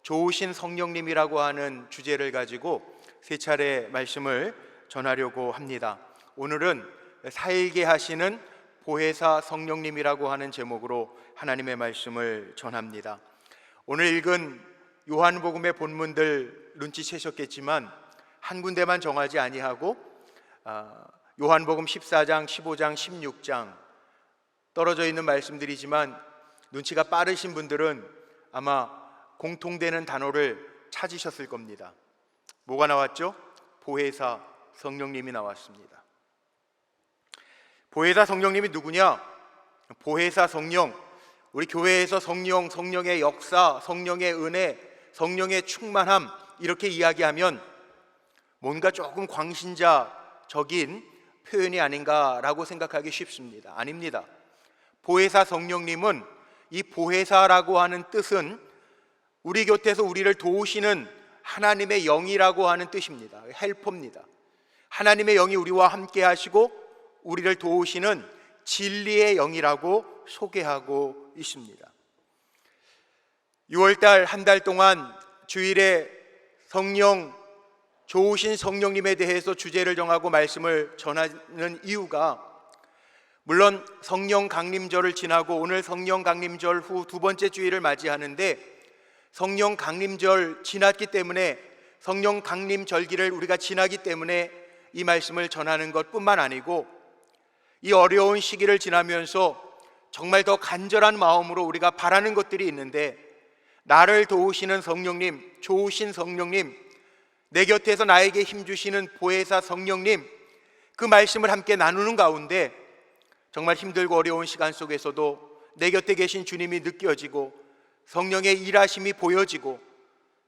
좋으신 성령님이라고 하는 주제를 가지고 세 차례 말씀을 전하려고 합니다. 오늘은 살게 하시는 보혜사 성령님이라고 하는 제목으로 하나님의 말씀을 전합니다. 오늘 읽은 요한복음의 본문들 눈치채셨겠지만 한 군데만 정하지 아니하고 요한복음 14장, 15장, 16장 떨어져 있는 말씀들이지만 눈치가 빠르신 분들은 아마 공통되는 단어를 찾으셨을 겁니다. 뭐가 나왔죠? 보혜사 성령님이 나왔습니다. 보혜사 성령님이 누구냐? 보혜사 성령, 우리 교회에서 성령, 성령의 역사, 성령의 은혜, 성령의 충만함 이렇게 이야기하면 뭔가 조금 광신자적인 표현이 아닌가라고 생각하기 쉽습니다. 아닙니다. 보혜사 성령님은, 이 보혜사라고 하는 뜻은 우리 곁에서 우리를 도우시는 하나님의 영이라고 하는 뜻입니다. 헬퍼입니다. 하나님의 영이 우리와 함께 하시고 우리를 도우시는 진리의 영이라고 소개하고 있습니다. 6월달 한 달 동안 주일에 성령, 좋으신 성령님에 대해서 주제를 정하고 말씀을 전하는 이유가, 물론 성령 강림절을 지나고 오늘 성령 강림절 후 두 번째 주일을 맞이하는데, 성령 강림절 지났기 때문에, 성령 강림 절기를 우리가 지나기 때문에 이 말씀을 전하는 것뿐만 아니고, 이 어려운 시기를 지나면서 정말 더 간절한 마음으로 우리가 바라는 것들이 있는데, 나를 도우시는 성령님, 좋으신 성령님, 내 곁에서 나에게 힘주시는 보혜사 성령님, 그 말씀을 함께 나누는 가운데 정말 힘들고 어려운 시간 속에서도 내 곁에 계신 주님이 느껴지고 성령의 일하심이 보여지고,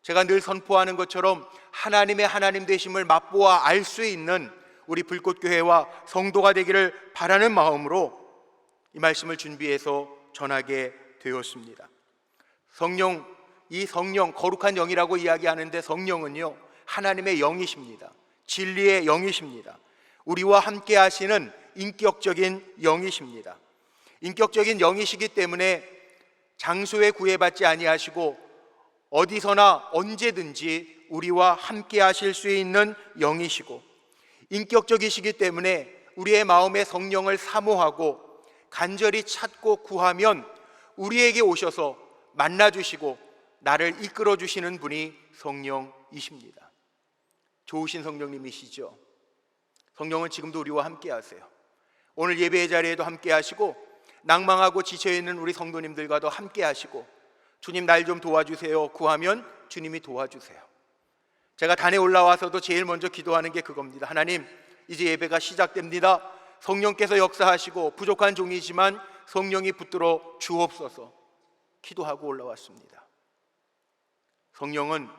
제가 늘 선포하는 것처럼 하나님의 하나님 되심을 맛보아 알 수 있는 우리 불꽃교회와 성도가 되기를 바라는 마음으로 이 말씀을 준비해서 전하게 되었습니다. 성령, 이 성령, 거룩한 영이라고 이야기하는데 성령은요, 하나님의 영이십니다. 진리의 영이십니다. 우리와 함께 하시는 인격적인 영이십니다. 인격적인 영이시기 때문에 장소에 구애받지 아니하시고 어디서나 언제든지 우리와 함께 하실 수 있는 영이시고, 인격적이시기 때문에 우리의 마음에 성령을 사모하고 간절히 찾고 구하면 우리에게 오셔서 만나주시고 나를 이끌어 주시는 분이 성령이십니다. 좋으신 성령님이시죠. 성령은 지금도 우리와 함께 하세요. 오늘 예배의 자리에도 함께 하시고, 낭망하고 지쳐있는 우리 성도님들과도 함께 하시고, 주님 날 좀 도와주세요 구하면 주님이 도와주세요. 제가 단에 올라와서도 제일 먼저 기도하는 게 그겁니다. 하나님, 이제 예배가 시작됩니다. 성령께서 역사하시고 부족한 종이지만 성령이 붙들어 주옵소서 기도하고 올라왔습니다. 성령은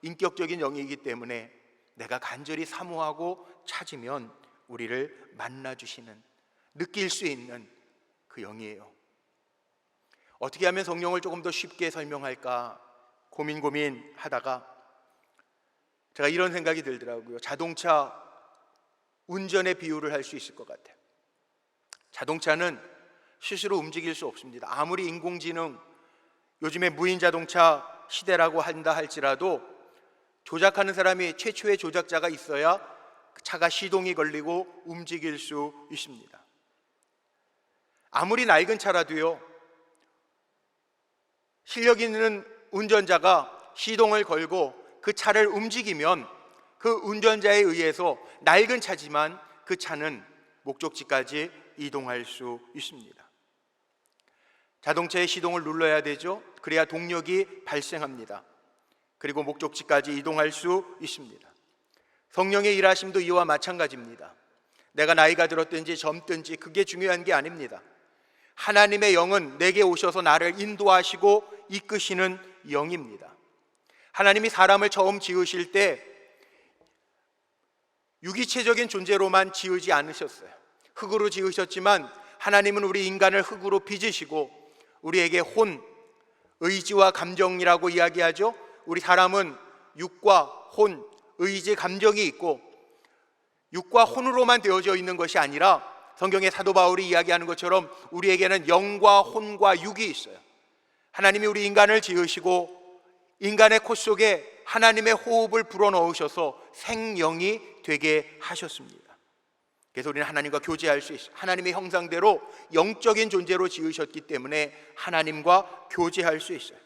인격적인 영이기 때문에 내가 간절히 사모하고 찾으면 우리를 만나주시는, 느낄 수 있는 그 영이에요. 어떻게 하면 성령을 조금 더 쉽게 설명할까 고민하다가 제가 이런 생각이 들더라고요. 자동차 운전의 비유를 할 수 있을 것 같아요. 자동차는 스스로 움직일 수 없습니다. 아무리 인공지능, 요즘에 무인 자동차 시대라고 한다 할지라도 조작하는 사람이, 최초의 조작자가 있어야 차가 시동이 걸리고 움직일 수 있습니다. 아무리 낡은 차라도요, 실력 있는 운전자가 시동을 걸고 그 차를 움직이면 그 운전자에 의해서 낡은 차지만 그 차는 목적지까지 이동할 수 있습니다. 자동차의 시동을 눌러야 되죠. 그래야 동력이 발생합니다. 그리고 목적지까지 이동할 수 있습니다. 성령의 일하심도 이와 마찬가지입니다. 내가 나이가 들었든지 젊든지 그게 중요한 게 아닙니다. 하나님의 영은 내게 오셔서 나를 인도하시고 이끄시는 영입니다. 하나님이 사람을 처음 지으실 때 유기체적인 존재로만 지으지 않으셨어요. 흙으로 지으셨지만 하나님은 우리 인간을 흙으로 빚으시고 우리에게 혼, 의지와 감정이라고 이야기하죠. 우리 사람은 육과 혼, 의지, 감정이 있고, 육과 혼으로만 되어져 있는 것이 아니라 성경의 사도 바울이 이야기하는 것처럼 우리에게는 영과 혼과 육이 있어요. 하나님이 우리 인간을 지으시고 인간의 코 속에 하나님의 호흡을 불어넣으셔서 생명이 되게 하셨습니다. 그래서 우리는 하나님과 교제할 수 있어요. 하나님의 형상대로 영적인 존재로 지으셨기 때문에 하나님과 교제할 수 있어요.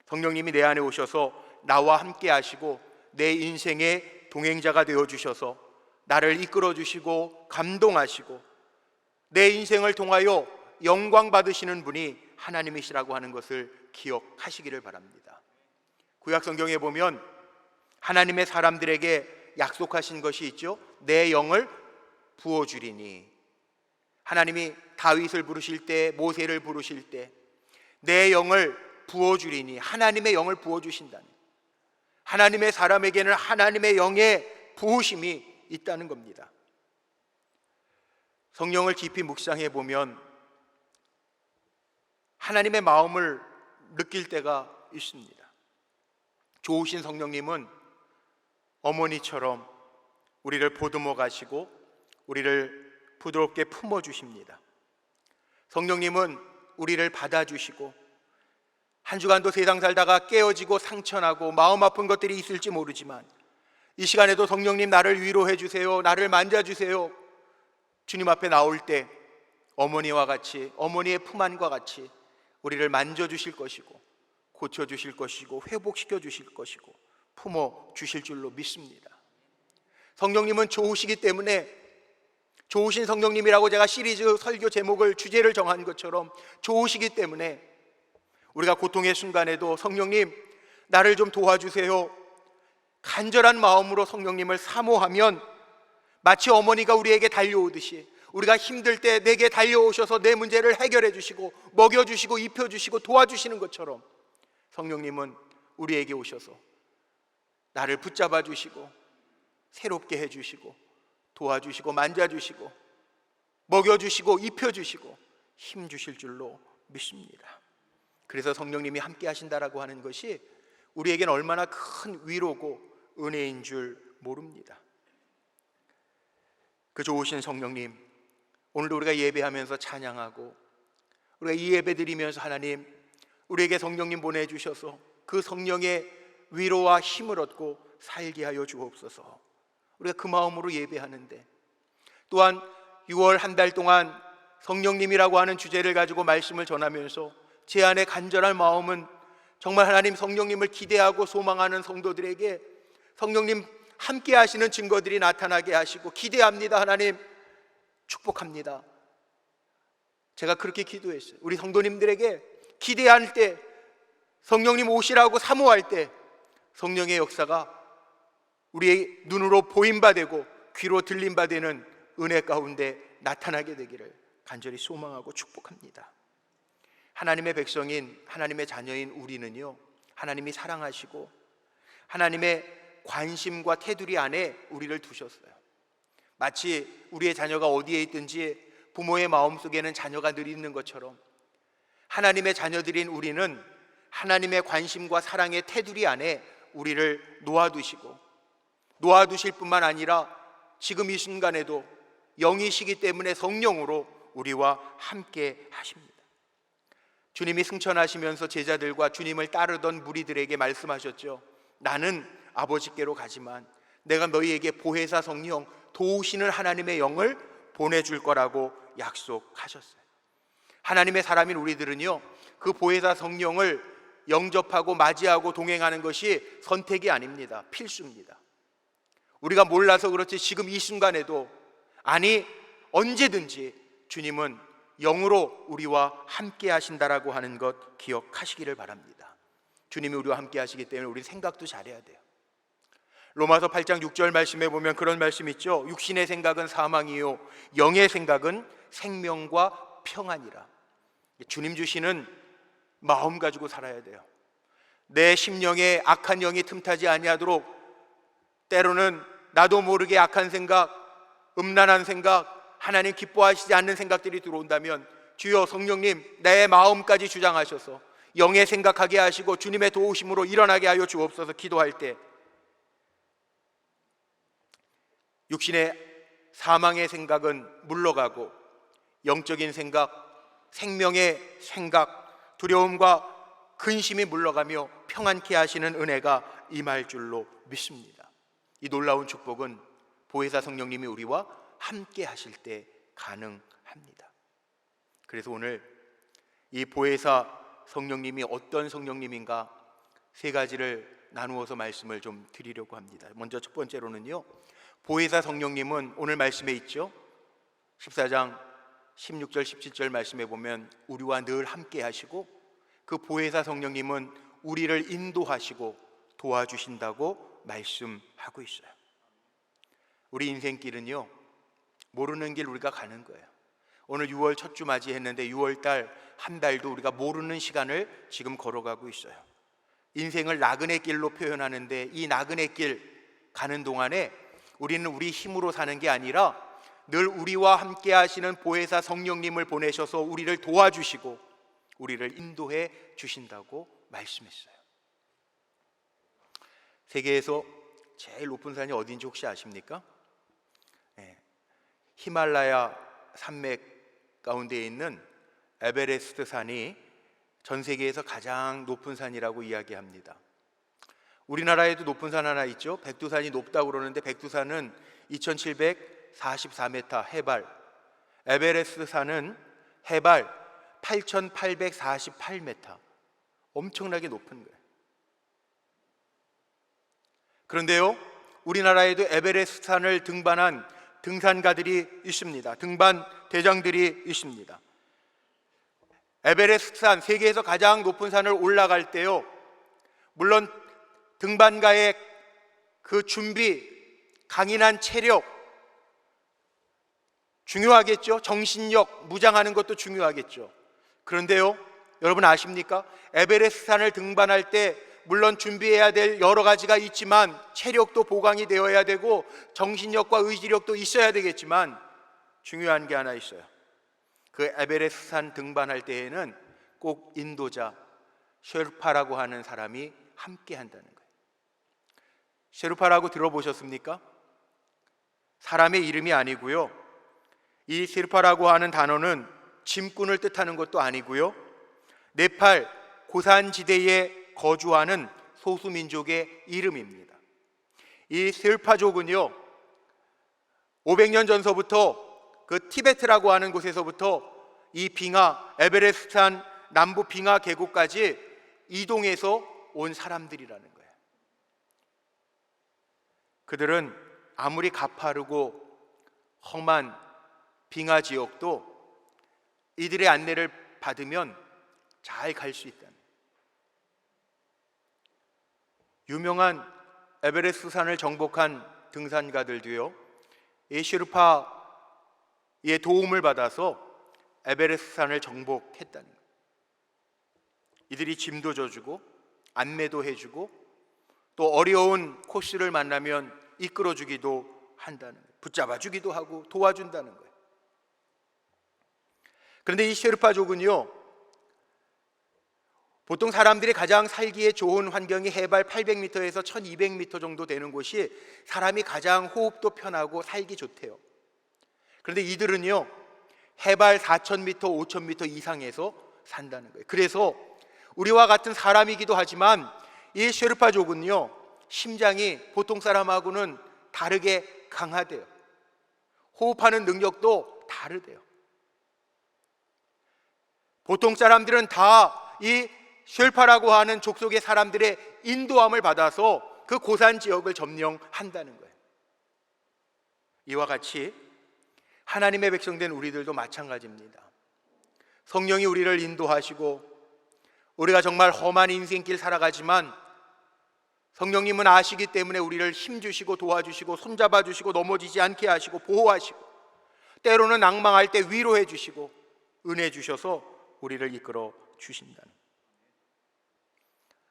성령님이 내 안에 오셔서 나와 함께 하시고 내 인생의 동행자가 되어주셔서 나를 이끌어주시고 감동하시고 내 인생을 통하여 영광 받으시는 분이 하나님이시라고 하는 것을 기억하시기를 바랍니다. 구약 성경에 보면 하나님의 사람들에게 약속하신 것이 있죠. 내 영을 부어주리니. 하나님이 다윗을 부르실 때, 모세를 부르실 때 내 영을 부어주리니, 하나님의 영을 부어주신다니, 하나님의 사람에게는 하나님의 영의 부으심이 있다는 겁니다. 성령을 깊이 묵상해 보면 하나님의 마음을 느낄 때가 있습니다. 좋으신 성령님은 어머니처럼 우리를 보듬어 가시고 우리를 부드럽게 품어 주십니다. 성령님은 우리를 받아주시고 한 주간도 세상 살다가 깨어지고 상처나고 마음 아픈 것들이 있을지 모르지만 이 시간에도 성령님 나를 위로해 주세요, 나를 만져주세요, 주님 앞에 나올 때 어머니와 같이, 어머니의 품 안과 같이 우리를 만져주실 것이고 고쳐주실 것이고 회복시켜 주실 것이고 품어 주실 줄로 믿습니다. 성령님은 좋으시기 때문에, 좋으신 성령님이라고 제가 시리즈 설교 제목을, 주제를 정한 것처럼 좋으시기 때문에 우리가 고통의 순간에도 성령님 나를 좀 도와주세요, 간절한 마음으로 성령님을 사모하면 마치 어머니가 우리에게 달려오듯이 우리가 힘들 때 내게 달려오셔서 내 문제를 해결해 주시고 먹여주시고 입혀주시고 도와주시는 것처럼 성령님은 우리에게 오셔서 나를 붙잡아 주시고 새롭게 해주시고 도와주시고 만져주시고 먹여주시고 입혀주시고 힘주실 줄로 믿습니다. 그래서 성령님이 함께 하신다라고 하는 것이 우리에겐 얼마나 큰 위로고 은혜인 줄 모릅니다. 그 좋으신 성령님, 오늘도 우리가 예배하면서 찬양하고 우리가 이 예배 드리면서 하나님 우리에게 성령님 보내주셔서 그 성령의 위로와 힘을 얻고 살게 하여 주옵소서. 우리가 그 마음으로 예배하는데, 또한 6월 한 달 동안 성령님이라고 하는 주제를 가지고 말씀을 전하면서 제 안에 간절한 마음은 정말 하나님 성령님을 기대하고 소망하는 성도들에게 성령님 함께 하시는 증거들이 나타나게 하시고 기대합니다. 하나님 축복합니다. 제가 그렇게 기도했어요. 우리 성도님들에게 기대할 때, 성령님 오시라고 사모할 때 성령의 역사가 우리의 눈으로 보임 바 되고 귀로 들림 바 되는 은혜 가운데 나타나게 되기를 간절히 소망하고 축복합니다. 하나님의 백성인, 하나님의 자녀인 우리는요, 하나님이 사랑하시고 하나님의 관심과 테두리 안에 우리를 두셨어요. 마치 우리의 자녀가 어디에 있든지 부모의 마음속에는 자녀가 늘 있는 것처럼 하나님의 자녀들인 우리는 하나님의 관심과 사랑의 테두리 안에 우리를 놓아두시고, 놓아두실 뿐만 아니라 지금 이 순간에도 영이시기 때문에 성령으로 우리와 함께 하십니다. 주님이 승천하시면서 제자들과 주님을 따르던 무리들에게 말씀하셨죠. 나는 아버지께로 가지만 내가 너희에게 보혜사 성령, 도우시는 하나님의 영을 보내줄 거라고 약속하셨어요. 하나님의 사람인 우리들은요, 그 보혜사 성령을 영접하고 맞이하고 동행하는 것이 선택이 아닙니다. 필수입니다. 우리가 몰라서 그렇지 지금 이 순간에도, 아니 언제든지 주님은 영으로 우리와 함께 하신다라고 하는 것 기억하시기를 바랍니다. 주님이 우리와 함께 하시기 때문에 우리 생각도 잘해야 돼요. 로마서 8장 6절 말씀에 보면 그런 말씀 있죠. 육신의 생각은 사망이요 영의 생각은 생명과 평안이라. 주님 주시는 마음 가지고 살아야 돼요. 내 심령에 악한 영이 틈타지 아니하도록, 때로는 나도 모르게 악한 생각, 음란한 생각, 하나님 기뻐하시지 않는 생각들이 들어온다면 주여 성령님 내 마음까지 주장하셔서 영의 생각하게 하시고 주님의 도우심으로 일어나게 하여 주옵소서. 기도할 때 육신의 사망의 생각은 물러가고 영적인 생각, 생명의 생각, 두려움과 근심이 물러가며 평안케 하시는 은혜가 임할 줄로 믿습니다. 이 놀라운 축복은 보혜사 성령님이 우리와 함께 하실 때 가능합니다. 그래서 오늘 이 보혜사 성령님이 어떤 성령님인가 세 가지를 나누어서 말씀을 좀 드리려고 합니다. 먼저 첫 번째로는요, 보혜사 성령님은 오늘 말씀에 있죠. 14장 16절 17절 말씀에 보면 우리와 늘 함께 하시고 그 보혜사 성령님은 우리를 인도하시고 도와주신다고 말씀하고 있어요. 우리 인생길은요, 모르는 길 우리가 가는 거예요. 오늘 6월 첫 주 맞이했는데 6월달 한 달도 우리가 모르는 시간을 지금 걸어가고 있어요. 인생을 나그네 길로 표현하는데 이 나그네 길 가는 동안에 우리는 우리 힘으로 사는 게 아니라 늘 우리와 함께 하시는 보혜사 성령님을 보내셔서 우리를 도와주시고 우리를 인도해 주신다고 말씀했어요. 세계에서 제일 높은 산이 어딘지 혹시 아십니까? 히말라야 산맥 가운데 있는 에베레스트 산이 전 세계에서 가장 높은 산이라고 이야기합니다. 우리나라에도 높은 산 하나 있죠. 백두산이 높다고 그러는데 백두산은 2744m 해발, 에베레스트 산은 해발 8848m, 엄청나게 높은 거예요. 그런데요, 우리나라에도 에베레스트 산을 등반한 등산가들이 있습니다. 등반 대장들이 있습니다. 에베레스트 산, 세계에서 가장 높은 산을 올라갈 때요, 물론 등반가의 그 준비, 강인한 체력 중요하겠죠. 정신력, 무장하는 것도 중요하겠죠. 그런데요, 여러분 아십니까? 에베레스트 산을 등반할 때 물론 준비해야 될 여러 가지가 있지만 체력도 보강이 되어야 되고 정신력과 의지력도 있어야 되겠지만 중요한 게 하나 있어요. 그 에베레스트 산 등반할 때에는 꼭 인도자, 셰르파라고 하는 사람이 함께 한다는 거예요. 셰르파라고 들어보셨습니까? 사람의 이름이 아니고요, 이 셰르파라고 하는 단어는 짐꾼을 뜻하는 것도 아니고요, 네팔 고산지대에 거주하는 소수민족의 이름입니다. 이 셰르파족은요, 500년 전서부터 그 티베트라고 하는 곳에서부터 이 빙하, 에베레스트 산 남부 빙하 계곡까지 이동해서 온 사람들이라는 거예요. 그들은 아무리 가파르고 험한 빙하 지역도 이들의 안내를 받으면 잘 갈 수 있다는 거예요. 유명한 에베레스트 산을 정복한 등산가들도요, 이 셰르파의 도움을 받아서 에베레스트 산을 정복했다는 거예요. 이들이 짐도 져주고 안내도 해주고 또 어려운 코스를 만나면 이끌어주기도 한다는 거예요. 붙잡아주기도 하고 도와준다는 거예요. 그런데 이 셰르파족은요, 보통 사람들이 가장 살기에 좋은 환경이 해발 800m에서 1200m 정도 되는 곳이 사람이 가장 호흡도 편하고 살기 좋대요. 그런데 이들은요, 해발 4000m, 5000m 이상에서 산다는 거예요. 그래서 우리와 같은 사람이기도 하지만 이 셰르파족은요, 심장이 보통 사람하고는 다르게 강하대요. 호흡하는 능력도 다르대요. 보통 사람들은 다 이 셰르파라고 하는 족속의 사람들의 인도함을 받아서 그 고산 지역을 점령한다는 거예요. 이와 같이 하나님의 백성된 우리들도 마찬가지입니다. 성령이 우리를 인도하시고 우리가 정말 험한 인생길 살아가지만 성령님은 아시기 때문에 우리를 힘주시고 도와주시고 손잡아 주시고 넘어지지 않게 하시고 보호하시고 때로는 낭망할 때 위로해 주시고 은혜 주셔서 우리를 이끌어 주신다는.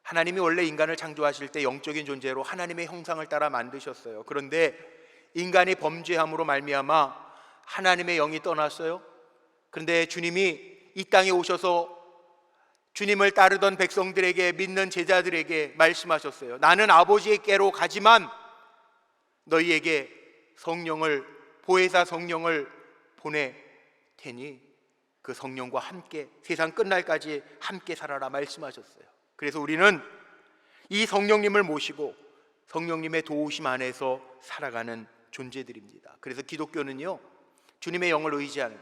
하나님이 원래 인간을 창조하실 때 영적인 존재로 하나님의 형상을 따라 만드셨어요. 그런데 인간이 범죄함으로 말미암아 하나님의 영이 떠났어요. 그런데 주님이 이 땅에 오셔서 주님을 따르던 백성들에게, 믿는 제자들에게 말씀하셨어요. 나는 아버지께로 가지만 너희에게 성령을, 보혜사 성령을 보내 테니 그 성령과 함께 세상 끝날까지 함께 살아라 말씀하셨어요. 그래서 우리는 이 성령님을 모시고 성령님의 도우심 안에서 살아가는 존재들입니다. 그래서 기독교는요, 주님의 영을 의지하는,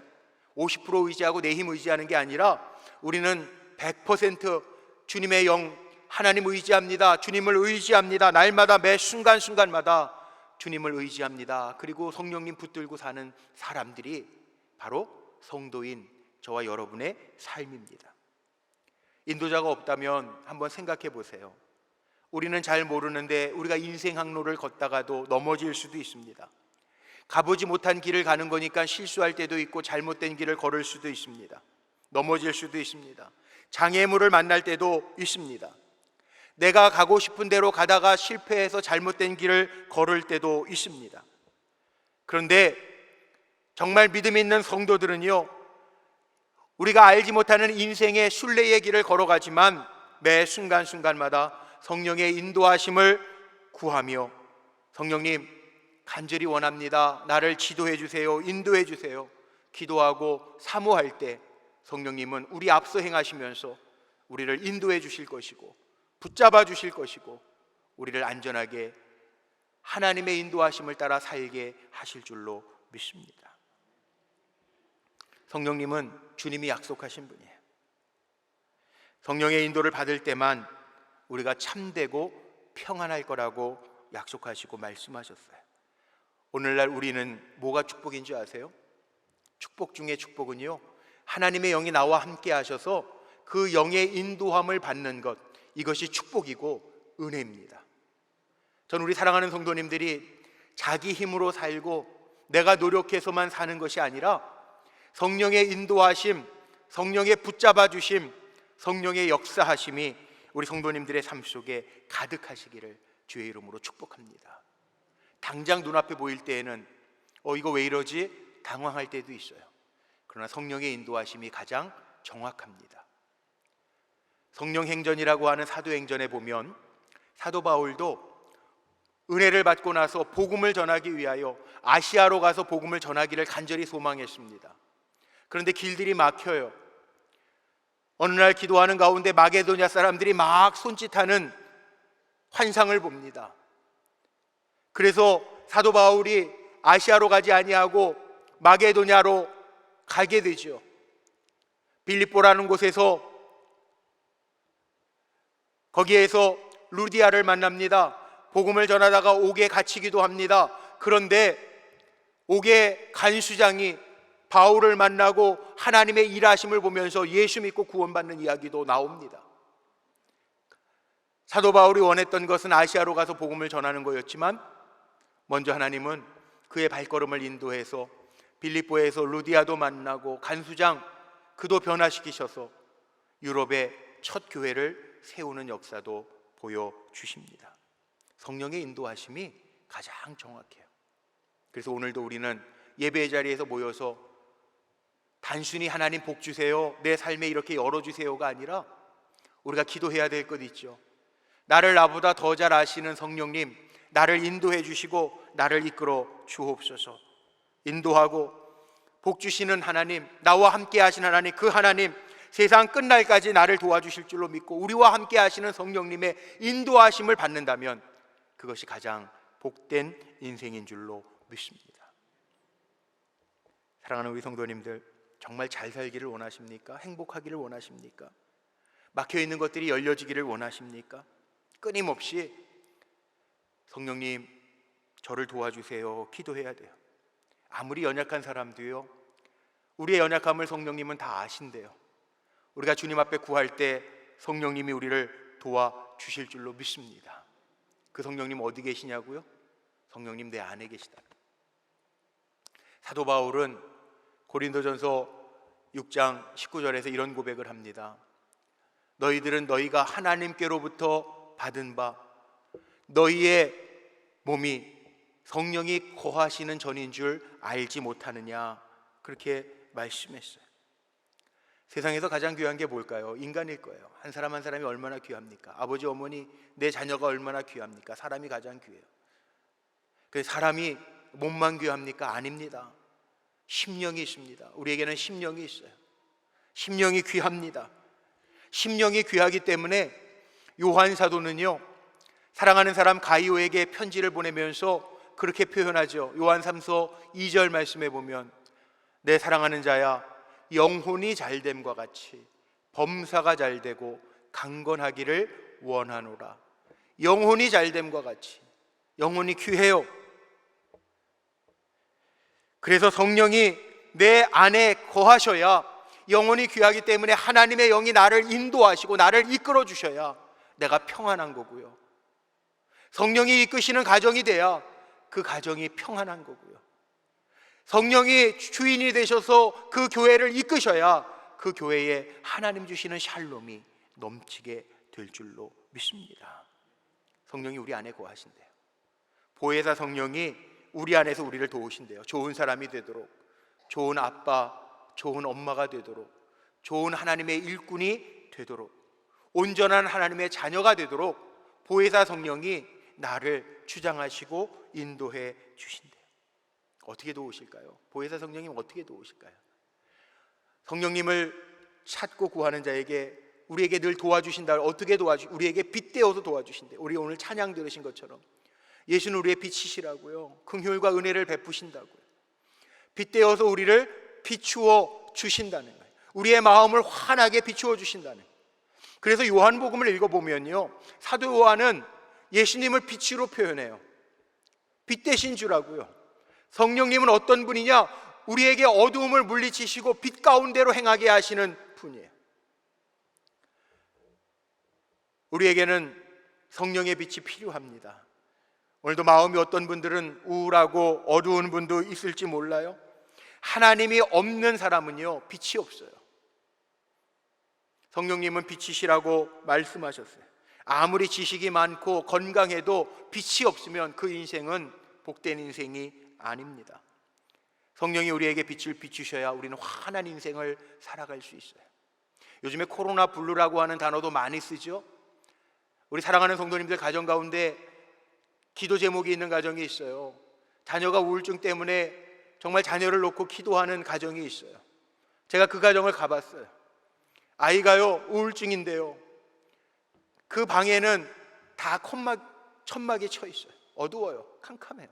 50% 의지하고 내 힘 의지하는 게 아니라 우리는 100% 주님의 영, 하나님 의지합니다. 주님을 의지합니다. 날마다 매 순간순간마다 주님을 의지합니다. 그리고 성령님 붙들고 사는 사람들이 바로 성도인 저와 여러분의 삶입니다. 인도자가 없다면 한번 생각해 보세요. 우리는 잘 모르는데 우리가 인생 항로를 걷다가도 넘어질 수도 있습니다. 가보지 못한 길을 가는 거니까 실수할 때도 있고 잘못된 길을 걸을 수도 있습니다. 넘어질 수도 있습니다. 장애물을 만날 때도 있습니다. 내가 가고 싶은 대로 가다가 실패해서 잘못된 길을 걸을 때도 있습니다. 그런데 정말 믿음 있는 성도들은요, 우리가 알지 못하는 인생의 순례의 길을 걸어가지만 매 순간순간마다 성령의 인도하심을 구하며, 성령님 간절히 원합니다, 나를 지도해 주세요, 인도해 주세요, 기도하고 사모할 때 성령님은 우리 앞서 행하시면서 우리를 인도해 주실 것이고 붙잡아 주실 것이고 우리를 안전하게 하나님의 인도하심을 따라 살게 하실 줄로 믿습니다. 성령님은 주님이 약속하신 분이에요. 성령의 인도를 받을 때만 우리가 참되고 평안할 거라고 약속하시고 말씀하셨어요. 오늘날 우리는 뭐가 축복인 줄 아세요? 축복 중에 축복은요, 하나님의 영이 나와 함께 하셔서 그 영의 인도함을 받는 것, 이것이 축복이고 은혜입니다. 저는 우리 사랑하는 성도님들이 자기 힘으로 살고 내가 노력해서만 사는 것이 아니라 성령의 인도하심, 성령의 붙잡아 주심, 성령의 역사하심이 우리 성도님들의 삶 속에 가득하시기를 주의 이름으로 축복합니다. 당장 눈앞에 보일 때에는 이거 왜 이러지? 당황할 때도 있어요. 그러나 성령의 인도하심이 가장 정확합니다. 성령행전이라고 하는 사도행전에 보면 사도 바울도 은혜를 받고 나서 복음을 전하기 위하여 아시아로 가서 복음을 전하기를 간절히 소망했습니다. 그런데 길들이 막혀요. 어느 날 기도하는 가운데 마게도냐 사람들이 막 손짓하는 환상을 봅니다. 그래서 사도 바울이 아시아로 가지 아니하고 마게도냐로 가게 되죠. 빌립보라는 곳에서, 거기에서 루디아를 만납니다. 복음을 전하다가 옥에 갇히기도 합니다. 그런데 옥의 간수장이 바울을 만나고 하나님의 일하심을 보면서 예수 믿고 구원받는 이야기도 나옵니다. 사도 바울이 원했던 것은 아시아로 가서 복음을 전하는 거였지만 먼저 하나님은 그의 발걸음을 인도해서 빌립보에서 루디아도 만나고 간수장 그도 변화시키셔서 유럽의 첫 교회를 세우는 역사도 보여주십니다. 성령의 인도하심이 가장 정확해요. 그래서 오늘도 우리는 예배의 자리에서 모여서 단순히 하나님 복 주세요, 내 삶에 이렇게 열어주세요가 아니라 우리가 기도해야 될 것 있죠. 나를 나보다 더 잘 아시는 성령님, 나를 인도해 주시고 나를 이끌어 주옵소서. 인도하고 복 주시는 하나님, 나와 함께 하신 하나님, 그 하나님 세상 끝날까지 나를 도와주실 줄로 믿고 우리와 함께 하시는 성령님의 인도하심을 받는다면 그것이 가장 복된 인생인 줄로 믿습니다. 사랑하는 우리 성도님들, 정말 잘 살기를 원하십니까? 행복하기를 원하십니까? 막혀있는 것들이 열려지기를 원하십니까? 끊임없이 성령님 저를 도와주세요 기도해야 돼요. 아무리 연약한 사람도요, 우리의 연약함을 성령님은 다 아신대요. 우리가 주님 앞에 구할 때 성령님이 우리를 도와주실 줄로 믿습니다. 그 성령님 어디 계시냐고요? 성령님 내 안에 계시다. 사도 바울은 고린도전서 6장 19절에서 이런 고백을 합니다. 너희들은 너희가 하나님께로부터 받은 바 너희의 몸이 성령이 거하시는 전인 줄 알지 못하느냐, 그렇게 말씀했어요. 세상에서 가장 귀한 게 뭘까요? 인간일 거예요. 한 사람 한 사람이 얼마나 귀합니까? 아버지, 어머니, 내 자녀가 얼마나 귀합니까? 사람이 가장 귀해요. 그래서 사람이 몸만 귀합니까? 아닙니다. 심령이 있습니다. 우리에게는 심령이 있어요. 심령이 귀합니다. 심령이 귀하기 때문에 요한 사도는요, 사랑하는 사람 가이오에게 편지를 보내면서 그렇게 표현하죠. 요한 3서 2절 말씀에 보면 내 사랑하는 자야, 영혼이 잘됨과 같이 범사가 잘되고 강건하기를 원하노라. 영혼이 잘됨과 같이. 영혼이 귀해요. 그래서 성령이 내 안에 거하셔야, 영혼이 귀하기 때문에 하나님의 영이 나를 인도하시고 나를 이끌어 주셔야 내가 평안한 거고요. 성령이 이끄시는 가정이 돼야 그 가정이 평안한 거고요. 성령이 주인이 되셔서 그 교회를 이끄셔야 그 교회에 하나님 주시는 샬롬이 넘치게 될 줄로 믿습니다. 성령이 우리 안에 거하신대요. 보혜사 성령이 우리 안에서 우리를 도우신대요. 좋은 사람이 되도록, 좋은 아빠, 좋은 엄마가 되도록, 좋은 하나님의 일꾼이 되도록, 온전한 하나님의 자녀가 되도록 보혜사 성령이 나를 주장하시고 인도해 주신대요. 어떻게 도우실까요? 보혜사 성령님 어떻게 도우실까요? 성령님을 찾고 구하는 자에게 우리에게 늘 도와주신다. 어떻게 우리에게 빗대어서 도와주신대요. 우리 오늘 찬양 들으신 것처럼 예수는 우리의 빛이시라고요. 긍휼과 은혜를 베푸신다고요. 빗대어서 우리를 비추어 주신다는 거예요. 우리의 마음을 환하게 비추어 주신다는 거예요. 그래서 요한복음을 읽어보면요, 사도 요한은 예수님을 빛으로 표현해요. 빛 대신 주라고요. 성령님은 어떤 분이냐? 우리에게 어두움을 물리치시고 빛 가운데로 행하게 하시는 분이에요. 우리에게는 성령의 빛이 필요합니다. 오늘도 마음이 어떤 분들은 우울하고 어두운 분도 있을지 몰라요. 하나님이 없는 사람은요, 빛이 없어요. 성령님은 빛이시라고 말씀하셨어요. 아무리 지식이 많고 건강해도 빛이 없으면 그 인생은 복된 인생이 아닙니다. 성령이 우리에게 빛을 비추셔야 우리는 환한 인생을 살아갈 수 있어요. 요즘에 코로나 블루라고 하는 단어도 많이 쓰죠. 우리 사랑하는 성도님들 가정 가운데 기도 제목이 있는 가정이 있어요. 자녀가 우울증 때문에 정말 자녀를 놓고 기도하는 가정이 있어요. 제가 그 가정을 가봤어요. 아이가요, 우울증인데요, 그 방에는 다 천막이 쳐 있어요. 어두워요. 캄캄해요.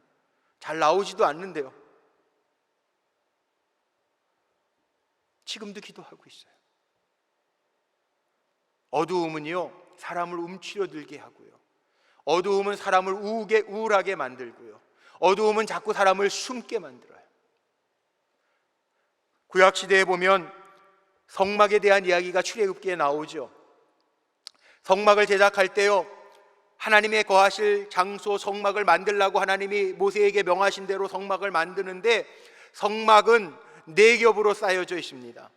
잘 나오지도 않는데요, 지금도 기도하고 있어요. 어두움은요, 사람을 움츠러들게 하고요, 어두움은 사람을 우울하게 만들고요, 어두움은 자꾸 사람을 숨게 만들어요. 구약시대에 보면 성막에 대한 이야기가 출애굽기에 나오죠. 성막을 제작할 때요, 하나님의 거하실 장소 성막을 만들라고 하나님이 모세에게 명하신 대로 성막을 만드는데, 성막은 4겹으로 쌓여져 있습니다.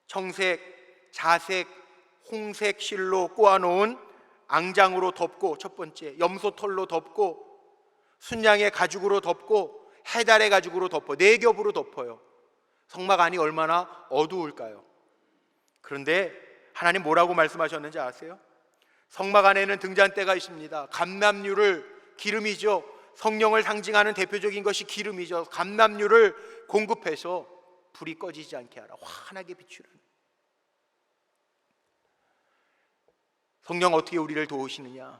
청색, 자색, 홍색 실로 꼬아놓은 앙장으로 덮고, 첫 번째 염소털로 덮고, 순양의 가죽으로 덮고, 해달의 가죽으로 덮어 4겹으로 덮어요. 성막 안이 얼마나 어두울까요? 그런데 하나님 뭐라고 말씀하셨는지 아세요? 성막 안에는 등잔대가 있습니다. 감람유를, 기름이죠. 성령을 상징하는 대표적인 것이 기름이죠. 감람유를 공급해서 불이 꺼지지 않게 하라. 환하게 비추는. 성령 어떻게 우리를 도우시느냐?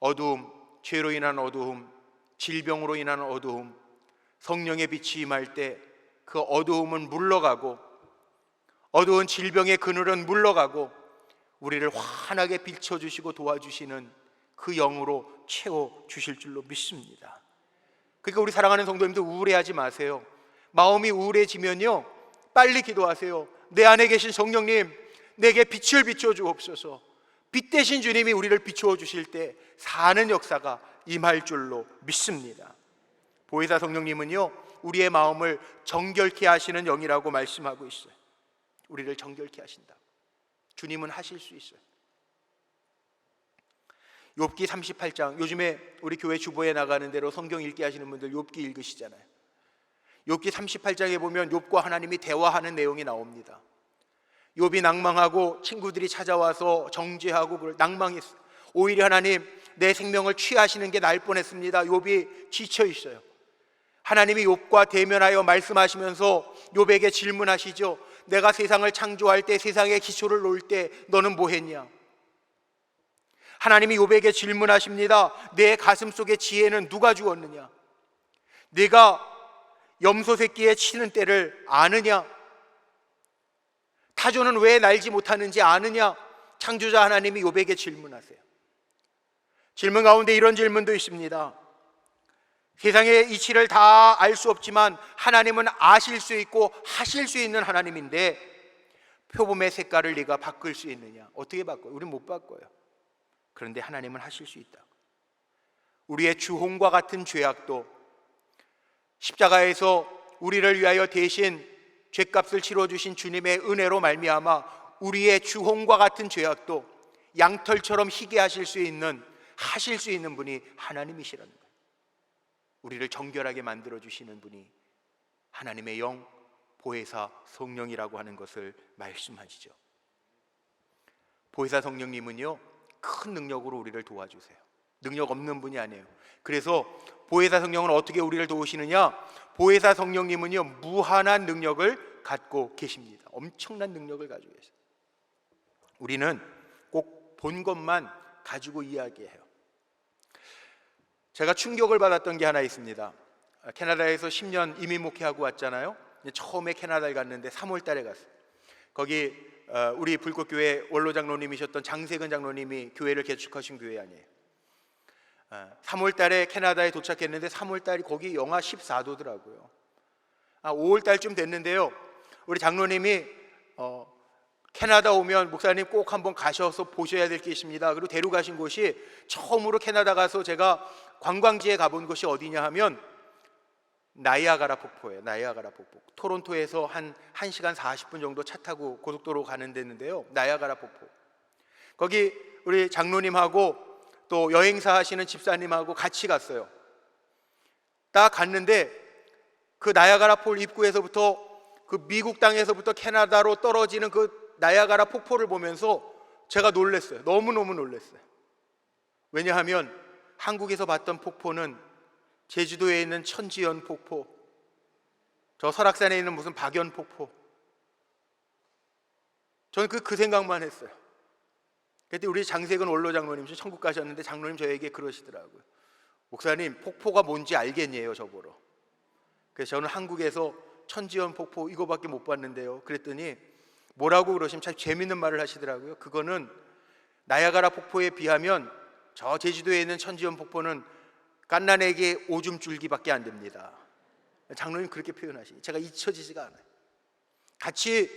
어두움, 죄로 인한 어두움, 질병으로 인한 어두움, 성령의 빛이 임할 때 그 어두움은 물러가고, 어두운 질병의 그늘은 물러가고, 우리를 환하게 비춰주시고 도와주시는 그 영으로 채워주실 줄로 믿습니다. 그러니까 우리 사랑하는 성도님들, 우울해하지 마세요. 마음이 우울해지면요, 빨리 기도하세요. 내 안에 계신 성령님, 내게 빛을 비춰주옵소서. 빛 대신 주님이 우리를 비추어 주실 때 사는 역사가 임할 줄로 믿습니다. 보혜사 성령님은요, 우리의 마음을 정결케 하시는 영이라고 말씀하고 있어요. 우리를 정결케 하신다. 주님은 하실 수 있어요. 욥기 38장, 요즘에 우리 교회 주보에 나가는 대로 성경 읽기 하시는 분들 욥기 읽으시잖아요. 욥기 38장에 보면 욥과 하나님이 대화하는 내용이 나옵니다. 욥이 낭망하고 친구들이 찾아와서 정죄하고 낭망했어요. 오히려 하나님, 내 생명을 취하시는 게 나을 뻔했습니다. 욥이 지쳐 있어요. 하나님이 욥과 대면하여 말씀하시면서 욥에게 질문하시죠. 내가 세상을 창조할 때, 세상의 기초를 놓을 때 너는 뭐 했냐? 하나님이 욥에게 질문하십니다. 내 가슴 속의 지혜는 누가 주었느냐? 네가 염소 새끼에 치는 때를 아느냐? 타조는 왜 날지 못하는지 아느냐? 창조자 하나님이 욥에게 질문하세요. 질문 가운데 이런 질문도 있습니다. 세상의 이치를 다 알 수 없지만 하나님은 아실 수 있고 하실 수 있는 하나님인데 표범의 색깔을 네가 바꿀 수 있느냐? 어떻게 바꿔요? 우리는 못 바꿔요. 그런데 하나님은 하실 수 있다. 우리의 주홍과 같은 죄악도 십자가에서 우리를 위하여 대신 죄값을 치러주신 주님의 은혜로 말미암아 우리의 주홍과 같은 죄악도 양털처럼 희게 하실 수 있는, 하실 수 있는 분이 하나님이시라는 거예요. 우리를 정결하게 만들어주시는 분이 하나님의 영, 보혜사 성령이라고 하는 것을 말씀하시죠. 보혜사 성령님은요, 큰 능력으로 우리를 도와주세요. 능력 없는 분이 아니에요. 그래서 보혜사 성령은 어떻게 우리를 도우시느냐? 보혜사 성령님은요, 무한한 능력을 갖고 계십니다. 엄청난 능력을 가지고 계세요. 우리는 꼭 본 것만 가지고 이야기해요. 제가 충격을 받았던 게 하나 있습니다. 캐나다에서 10년 이민 목회하고 왔잖아요. 처음에 캐나다를 갔는데 3월 달에 갔어요. 거기 우리 불꽃교회 원로 장로님이셨던 장세근 장로님이 교회를 개축하신 교회 아니에요. 3월 달에 캐나다에 도착했는데 3월 달이 거기 영하 14도더라고요. 5월 달쯤 됐는데요, 우리 장로님이 캐나다 오면 목사님 꼭 한번 가셔서 보셔야 될 게 있습니다. 그리고 데려가신 곳이, 처음으로 캐나다 가서 제가 관광지에 가본 곳이 어디냐 하면 나이아가라 폭포예요. 나이아가라 폭포. 토론토에서 한 1시간 40분 정도 차 타고 고속도로 가는 데인데요, 나이아가라 폭포. 거기 우리 장로님하고 또 여행사 하시는 집사님하고 같이 갔어요. 딱 갔는데 그 나이아가라 폴 입구에서부터, 그 미국 땅에서부터 캐나다로 떨어지는 그 나이아가라 폭포를 보면서 제가 놀랐어요. 너무너무 놀랐어요. 왜냐하면 한국에서 봤던 폭포는 제주도에 있는 천지연 폭포, 저 설악산에 있는 무슨 박연 폭포, 저는 그 생각만 했어요. 그때 우리 장세근 원로 장로님, 천국 가셨는데 장로님 저에게 그러시더라고요. 목사님, 폭포가 뭔지 알겠냐요, 저보러. 그래서 저는 한국에서 천지연 폭포 이거밖에 못 봤는데요. 그랬더니 뭐라고 그러시면 참 재밌는 말을 하시더라고요. 그거는 나이아가라 폭포에 비하면 저 제주도에 있는 천지연 폭포는 갓난에게 오줌 줄기밖에 안 됩니다. 장로님 그렇게 표현하시니 제가 잊혀지지가 않아요. 같이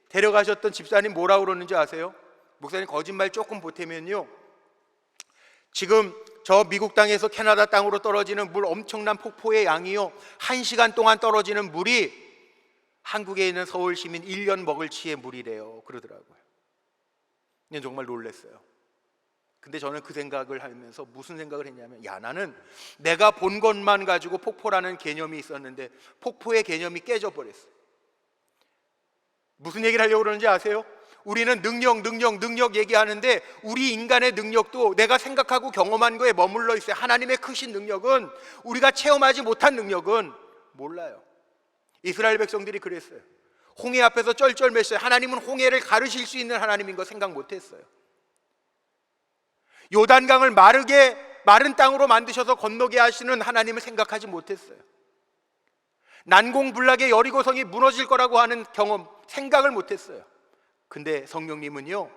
데려가셨던 집사님 뭐라고 그러는지 아세요? 목사님 거짓말 조금 보태면요, 지금 저 미국 땅에서 캐나다 땅으로 떨어지는 물, 엄청난 폭포의 양이요, 1시간 동안 떨어지는 물이 한국에 있는 서울 시민 1년 먹을 치의 물이래요. 그러더라고요. 근데 정말 놀랐어요. 근데 저는 그 생각을 하면서 무슨 생각을 했냐면, 야, 나는 내가 본 것만 가지고 폭포라는 개념이 있었는데 폭포의 개념이 깨져버렸어. 무슨 얘기를 하려고 그러는지 아세요? 우리는 능력 얘기하는데 우리 인간의 능력도 내가 생각하고 경험한 거에 머물러 있어요. 하나님의 크신 능력은, 우리가 체험하지 못한 능력은 몰라요. 이스라엘 백성들이 그랬어요. 홍해 앞에서 쩔쩔맸어요. 하나님은 홍해를 가르실 수 있는 하나님인 거 생각 못했어요. 요단강을 마른 땅으로 만드셔서 건너게 하시는 하나님을 생각하지 못했어요. 난공불락의 여리고성이 무너질 거라고 하는 경험, 생각을 못했어요. 근데 성령님은요,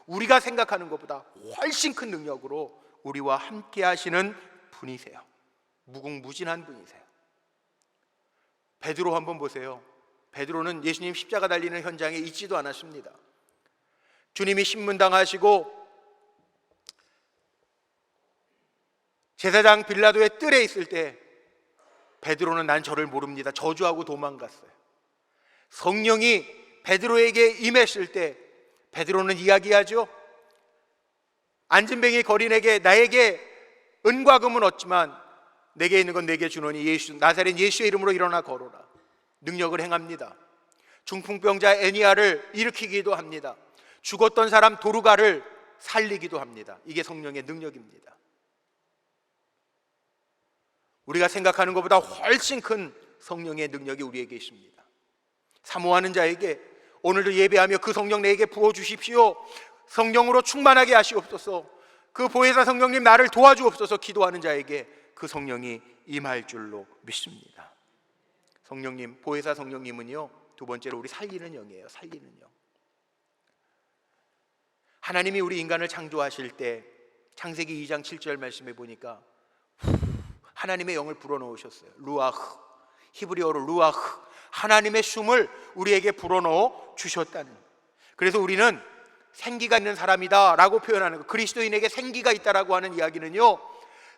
우리가 생각하는 것보다 훨씬 큰 능력으로 우리와 함께 하시는 분이세요. 무궁무진한 분이세요. 베드로 한번 보세요. 베드로는 예수님 십자가 달리는 현장에 있지도 않았습니다. 주님이 신문당하시고 제사장 빌라도의 뜰에 있을 때 베드로는 난 저를 모릅니다, 저주하고 도망갔어요. 성령이 베드로에게 임했을 때 베드로는 이야기하죠. 안진뱅이 거린에게 나에게 은과 금은 얻지만 내게 있는 건 내게 주노니 예수, 나사렛 예수의 이름으로 일어나 걸어라. 능력을 행합니다. 중풍병자 애니아를 일으키기도 합니다. 죽었던 사람 도르가를 살리기도 합니다. 이게 성령의 능력입니다. 우리가 생각하는 것보다 훨씬 큰 성령의 능력이 우리에게 있습니다. 사모하는 자에게 오늘도 예배하며 그 성령 내게 부어주십시오, 성령으로 충만하게 하시옵소서, 그 보혜사 성령님 나를 도와주옵소서 기도하는 자에게 그 성령이 임할 줄로 믿습니다. 성령님, 보혜사 성령님은요, 두 번째로 우리 살리는 영이에요. 살리는 영. 하나님이 우리 인간을 창조하실 때 창세기 2장 7절 말씀해 보니까 하나님의 영을 불어넣으셨어요. 루아흐, 히브리어로 루아흐, 하나님의 숨을 우리에게 불어넣어 주셨다는. 그래서 우리는 생기가 있는 사람이다 라고 표현하는 거, 그리스도인에게 생기가 있다라고 하는 이야기는요,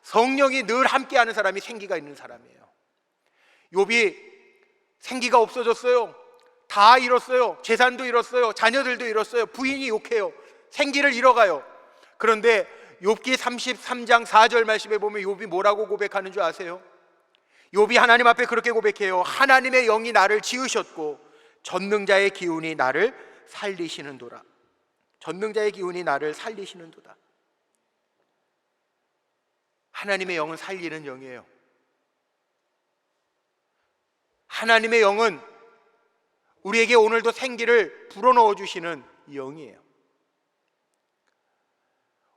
성령이 늘 함께하는 사람이 생기가 있는 사람이에요. 욥이 생기가 없어졌어요. 다 잃었어요. 재산도 잃었어요. 자녀들도 잃었어요. 부인이 욕해요. 생기를 잃어가요. 그런데 욥기 33장 4절 말씀에 보면 욥이 뭐라고 고백하는 줄 아세요? 욥이 하나님 앞에 그렇게 고백해요. 하나님의 영이 나를 지으셨고 전능자의 기운이 나를 살리시는도다. 전능자의 기운이 나를 살리시는도다. 하나님의 영은 살리는 영이에요. 하나님의 영은 우리에게 오늘도 생기를 불어넣어 주시는 영이에요.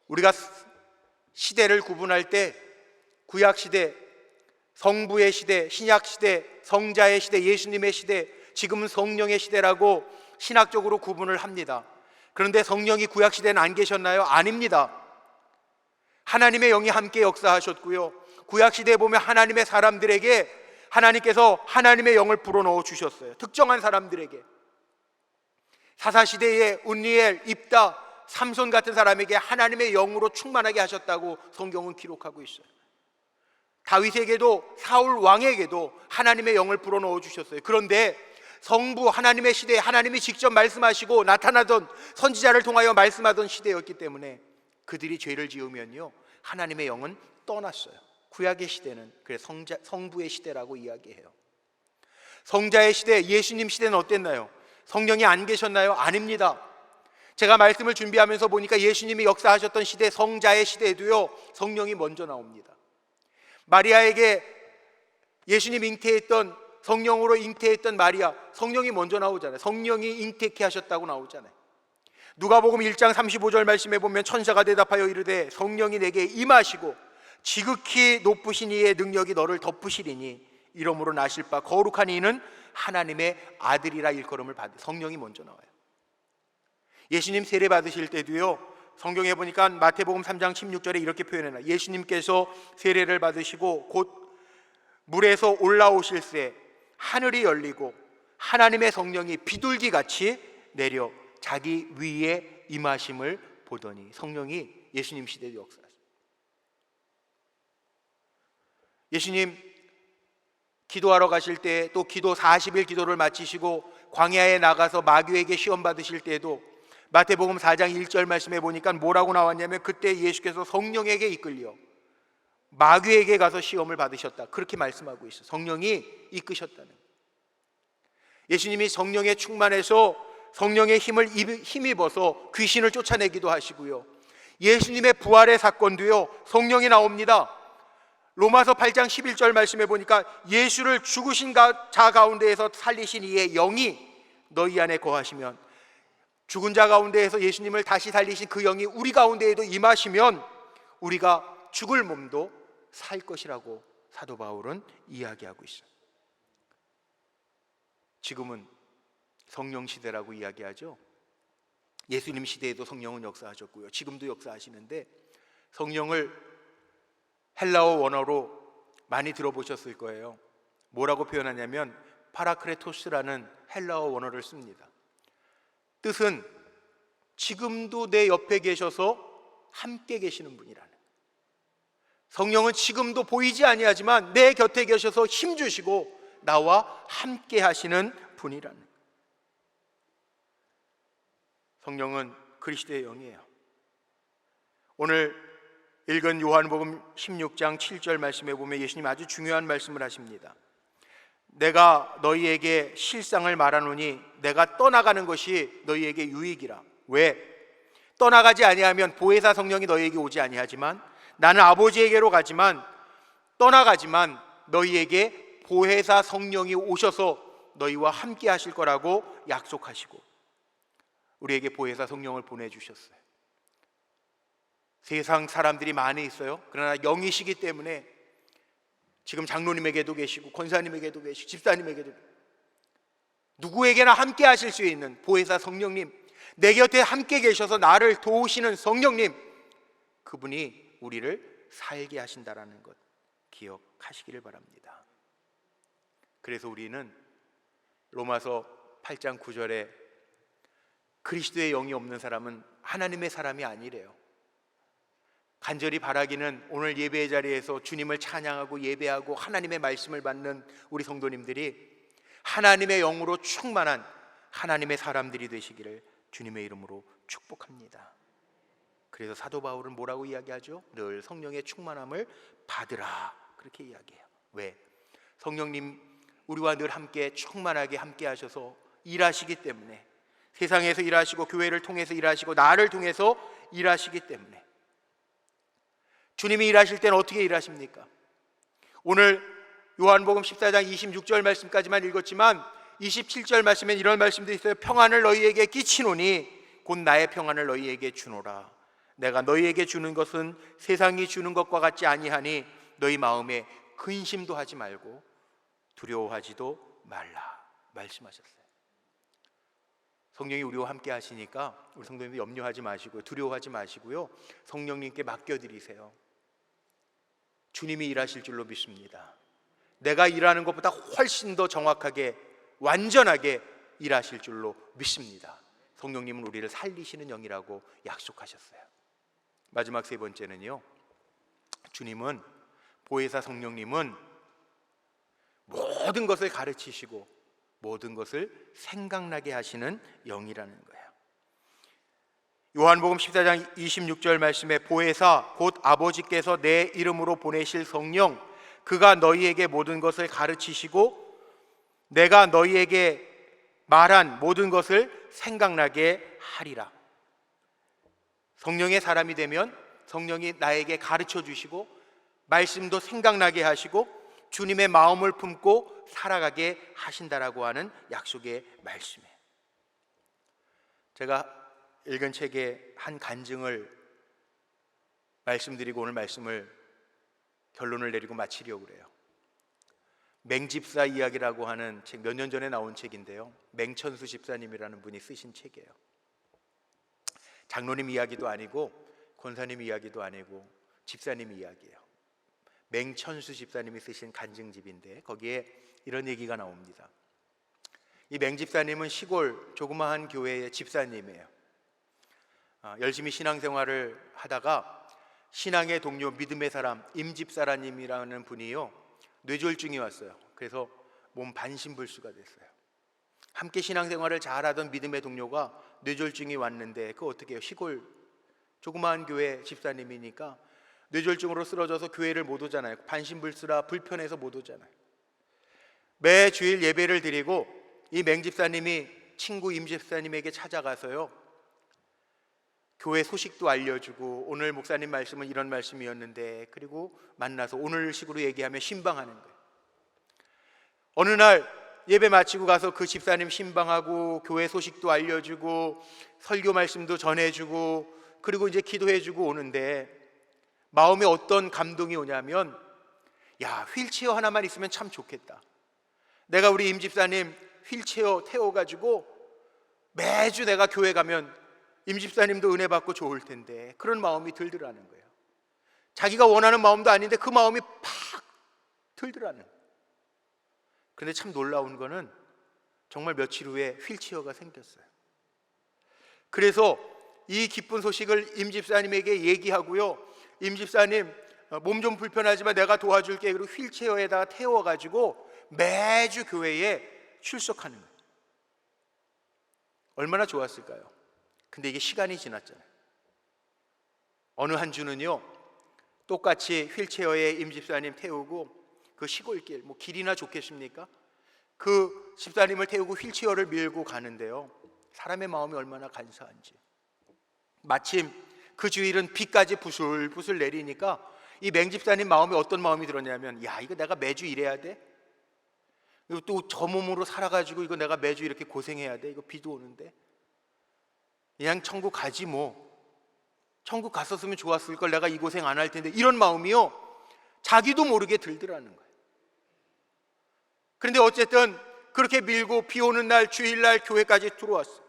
우리가 시대를 구분할 때 구약시대, 성부의 시대, 신약시대, 성자의 시대, 예수님의 시대, 지금은 성령의 시대라고 신학적으로 구분을 합니다. 그런데 성령이 구약시대는 안 계셨나요? 아닙니다. 하나님의 영이 함께 역사하셨고요, 구약시대에 보면 하나님의 사람들에게 하나님께서 하나님의 영을 불어넣어 주셨어요. 특정한 사람들에게. 사사시대의 운니엘, 입다, 삼손 같은 사람에게 하나님의 영으로 충만하게 하셨다고 성경은 기록하고 있어요. 다윗에게도, 사울 왕에게도 하나님의 영을 불어넣어 주셨어요. 그런데 성부 하나님의 시대에 하나님이 직접 말씀하시고 나타나던, 선지자를 통하여 말씀하던 시대였기 때문에 그들이 죄를 지으면요, 하나님의 영은 떠났어요. 구약의 시대는 그래서 성부의 시대라고 이야기해요. 성자의 시대, 예수님 시대는 어땠나요? 성령이 안 계셨나요? 아닙니다. 제가 말씀을 준비하면서 보니까 예수님이 역사하셨던 시대, 성자의 시대에도요, 성령이 먼저 나옵니다. 마리아에게 예수님 잉태했던, 성령으로 잉태했던 마리아, 성령이 먼저 나오잖아요. 성령이 잉태케 하셨다고 나오잖아요. 누가복음 1장 35절 말씀에 보면 천사가 대답하여 이르되 성령이 내게 임하시고 지극히 높으신 이의 능력이 너를 덮으시리니 이러므로 나실 바 거룩한 이는 하나님의 아들이라 일컬음을 받으. 성령이 먼저 나와요. 예수님 세례 받으실 때도요, 성경에 보니까 마태복음 3장 16절에 이렇게 표현해놔요. 예수님께서 세례를 받으시고 곧 물에서 올라오실새 하늘이 열리고 하나님의 성령이 비둘기같이 내려 자기 위에 임하심을 보더니. 성령이 예수님 시대도 역사하셨어요. 예수님 기도하러 가실 때, 또 기도 40일 기도를 마치시고 광야에 나가서 마귀에게 시험 받으실 때에도 마태복음 4장 1절 말씀에 보니까 뭐라고 나왔냐면, 그때 예수께서 성령에게 이끌려 마귀에게 가서 시험을 받으셨다, 그렇게 말씀하고 있어요. 성령이 이끄셨다는. 예수님이 성령에 충만해서 성령의 힘을 힘입어서 귀신을 쫓아내기도 하시고요, 예수님의 부활의 사건도요, 성령이 나옵니다. 로마서 8장 11절 말씀에 보니까 예수를 죽으신 자 가운데에서 살리신 이의 영이 너희 안에 거하시면, 죽은 자 가운데에서 예수님을 다시 살리신 그 영이 우리 가운데에도 임하시면 우리가 죽을 몸도 살 것이라고 사도 바울은 이야기하고 있어요. 지금은 성령 시대라고 이야기하죠. 예수님 시대에도 성령은 역사하셨고요, 지금도 역사하시는데, 성령을 헬라어 원어로 많이 들어보셨을 거예요. 뭐라고 표현하냐면 파라크레토스라는 헬라어 원어를 씁니다. 뜻은 지금도 내 옆에 계셔서 함께 계시는 분이라는. 성령은 지금도 보이지 아니하지만 내 곁에 계셔서 힘주시고 나와 함께 하시는 분이라는. 성령은 그리스도의 영이에요. 오늘 읽은 요한복음 16장 7절 말씀에 보면 예수님 아주 중요한 말씀을 하십니다. 내가 너희에게 실상을 말하노니 내가 떠나가는 것이 너희에게 유익이라. 왜? 떠나가지 아니하면 보혜사 성령이 너희에게 오지 아니하지만 나는 아버지에게로 가지만 떠나가지만 너희에게 보혜사 성령이 오셔서 너희와 함께 하실 거라고 약속하시고 우리에게 보혜사 성령을 보내주셨어요. 세상 사람들이 많이 있어요. 그러나 영이시기 때문에 지금 장로님에게도 계시고 권사님에게도 계시고 집사님에게도 누구에게나 함께 하실 수 있는 보혜사 성령님, 내 곁에 함께 계셔서 나를 도우시는 성령님, 그분이 우리를 살게 하신다라는 것 기억하시기를 바랍니다. 그래서 우리는 로마서 8장 9절에 그리스도의 영이 없는 사람은 하나님의 사람이 아니래요. 간절히 바라기는 오늘 예배의 자리에서 주님을 찬양하고 예배하고 하나님의 말씀을 받는 우리 성도님들이 하나님의 영으로 충만한 하나님의 사람들이 되시기를 주님의 이름으로 축복합니다. 그래서 사도 바울은 뭐라고 이야기하죠? 늘 성령의 충만함을 받으라, 그렇게 이야기해요. 왜? 성령님 우리와 늘 함께 충만하게 함께 하셔서 일하시기 때문에, 세상에서 일하시고 교회를 통해서 일하시고 나를 통해서 일하시기 때문에. 주님이 일하실 때는 어떻게 일하십니까? 오늘 요한복음 14장 26절 말씀까지만 읽었지만 27절 말씀엔 이런 말씀도 있어요. 평안을 너희에게 끼치노니 곧 나의 평안을 너희에게 주노라. 내가 너희에게 주는 것은 세상이 주는 것과 같지 아니하니 너희 마음에 근심도 하지 말고 두려워하지도 말라 말씀하셨어요. 성령이 우리와 함께 하시니까 우리 성도님들 염려하지 마시고요, 두려워하지 마시고요, 성령님께 맡겨드리세요. 주님이 일하실 줄로 믿습니다. 내가 일하는 것보다 훨씬 더 정확하게 완전하게 일하실 줄로 믿습니다. 성령님은 우리를 살리시는 영이라고 약속하셨어요. 마지막 세 번째는요, 주님은, 보혜사 성령님은 모든 것을 가르치시고 모든 것을 생각나게 하시는 영이라는 거예요. 요한복음 14장 26절 말씀에 보혜사 곧 아버지께서 내 이름으로 보내실 성령, 그가 너희에게 모든 것을 가르치시고 내가 너희에게 말한 모든 것을 생각나게 하리라. 성령의 사람이 되면 성령이 나에게 가르쳐 주시고 말씀도 생각나게 하시고 주님의 마음을 품고 살아가게 하신다라고 하는 약속의 말씀이에요. 제가 읽은 책의 한 간증을 말씀드리고 오늘 말씀을 결론을 내리고 마치려고 그래요. 맹집사 이야기라고 하는 책, 몇 년 전에 나온 책인데요, 맹천수 집사님이라는 분이 쓰신 책이에요. 장로님 이야기도 아니고 권사님 이야기도 아니고 집사님 이야기예요. 맹천수 집사님이 쓰신 간증집인데 거기에 이런 얘기가 나옵니다. 이 맹집사님은 시골 조그마한 교회의 집사님이에요. 열심히 신앙생활을 하다가 신앙의 동료, 믿음의 사람 임집사라님이라는 분이요, 뇌졸중이 왔어요. 그래서 몸 반신불수가 됐어요. 함께 신앙생활을 잘하던 믿음의 동료가 뇌졸중이 왔는데 그 어떻게 해요? 시골 조그마한 교회 집사님이니까 뇌졸중으로 쓰러져서 교회를 못 오잖아요. 반신불수라 불편해서 못 오잖아요. 매 주일 예배를 드리고 이 맹집사님이 친구 임집사님에게 찾아가서요, 교회 소식도 알려주고 오늘 목사님 말씀은 이런 말씀이었는데, 그리고 만나서 오늘 식으로 얘기하면 신방하는 거예요. 어느 날 예배 마치고 가서 그 집사님 신방하고 교회 소식도 알려주고 설교 말씀도 전해주고 그리고 이제 기도해주고 오는데 마음에 어떤 감동이 오냐면, 야, 휠체어 하나만 있으면 참 좋겠다. 내가 우리 임집사님 휠체어 태워가지고 매주 내가 교회 가면 임집사님도 은혜 받고 좋을 텐데, 그런 마음이 들더라는 거예요. 자기가 원하는 마음도 아닌데 그 마음이 팍 들더라는 거예요. 그런데 참 놀라운 거는 정말 며칠 후에 휠체어가 생겼어요. 그래서 이 기쁜 소식을 임집사님에게 얘기하고요, 임집사님 몸 좀 불편하지만 내가 도와줄게, 그리고 휠체어에다가 태워가지고 매주 교회에 출석하는 거예요. 얼마나 좋았을까요? 근데 이게 시간이 지났잖아요. 어느 한 주는요, 똑같이 휠체어에 임집사님 태우고 그 시골길, 뭐 길이나 좋겠습니까? 그 집사님을 태우고 휠체어를 밀고 가는데요, 사람의 마음이 얼마나 간사한지. 마침 그 주일은 비까지 부슬부슬 내리니까 이 맹집사님 마음에 어떤 마음이 들었냐면, 야, 이거 내가 매주 이래야 돼? 이거 또 저 몸으로 살아가지고 이거 내가 매주 이렇게 고생해야 돼? 이거 비도 오는데 그냥 천국 가지 뭐. 천국 갔었으면 좋았을 걸, 내가 이 고생 안 할 텐데, 이런 마음이요 자기도 모르게 들더라는 거예요. 그런데 어쨌든 그렇게 밀고 비 오는 날 주일날 교회까지 들어왔어요.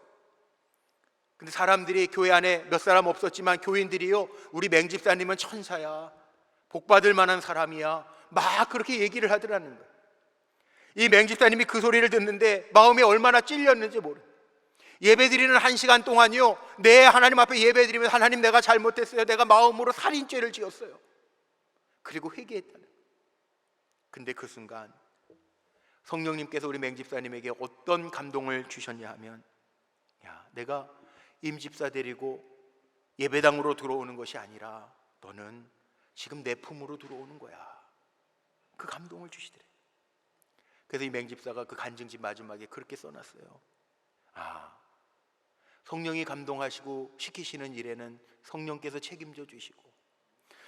근데 사람들이 교회 안에 몇 사람 없었지만 교인들이요, 우리 맹집사님은 천사야, 복받을 만한 사람이야, 막 그렇게 얘기를 하더라는 거예요. 이 맹집사님이 그 소리를 듣는데 마음이 얼마나 찔렸는지 모르. 예배드리는 1시간 동안요, 내 하나님 앞에 예배드리면서 하나님 내가 잘못했어요, 내가 마음으로 살인죄를 지었어요, 그리고 회개했다는. 근데 그 순간 성령님께서 우리 맹집사님에게 어떤 감동을 주셨냐 하면, 야, 내가 임집사 데리고 예배당으로 들어오는 것이 아니라 너는 지금 내 품으로 들어오는 거야. 그 감동을 주시더래. 그래서 이 맹집사가 그 간증집 마지막에 그렇게 써놨어요. 아, 성령이 감동하시고 시키시는 일에는 성령께서 책임져 주시고,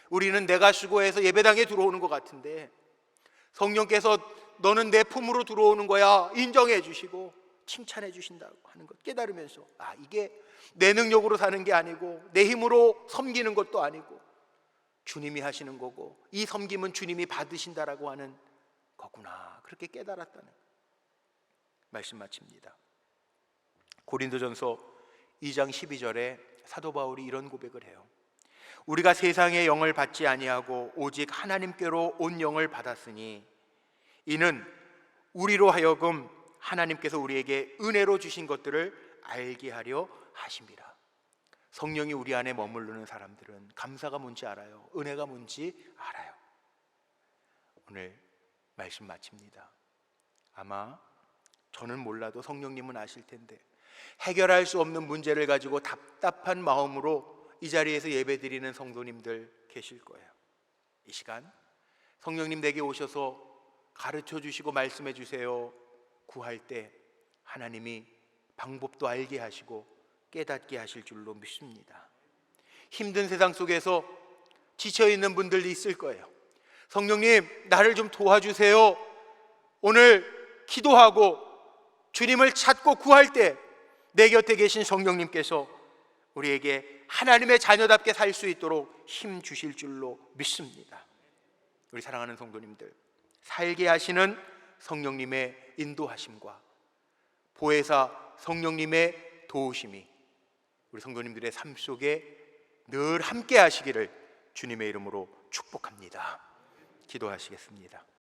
우리는 내가 수고해서 예배당에 들어오는 것 같은데 성령께서 너는 내 품으로 들어오는 거야 인정해 주시고 칭찬해 주신다고 하는 것 깨달으면서, 아, 이게 내 능력으로 사는 게 아니고 내 힘으로 섬기는 것도 아니고 주님이 하시는 거고, 이 섬김은 주님이 받으신다라고 하는 거구나, 그렇게 깨달았다는 말씀 마칩니다. 고린도전서 2장 12절에 사도 바울이 이런 고백을 해요. 우리가 세상의 영을 받지 아니하고 오직 하나님께로 온 영을 받았으니 이는 우리로 하여금 하나님께서 우리에게 은혜로 주신 것들을 알게 하려 하심이라. 성령이 우리 안에 머무르는 사람들은 감사가 뭔지 알아요, 은혜가 뭔지 알아요. 오늘 말씀 마칩니다. 아마 저는 몰라도 성령님은 아실 텐데, 해결할 수 없는 문제를 가지고 답답한 마음으로 이 자리에서 예배드리는 성도님들 계실 거예요. 이 시간 성령님 내게 오셔서 가르쳐 주시고 말씀해 주세요 구할 때 하나님이 방법도 알게 하시고 깨닫게 하실 줄로 믿습니다. 힘든 세상 속에서 지쳐있는 분들도 있을 거예요. 성령님 나를 좀 도와주세요. 오늘 기도하고 주님을 찾고 구할 때 내 곁에 계신 성령님께서 우리에게 하나님의 자녀답게 살 수 있도록 힘 주실 줄로 믿습니다. 우리 사랑하는 성도님들, 살게 하시는 성령님의 인도하심과 보혜사 성령님의 도우심이 우리 성도님들의 삶 속에 늘 함께 하시기를 주님의 이름으로 축복합니다. 기도하시겠습니다.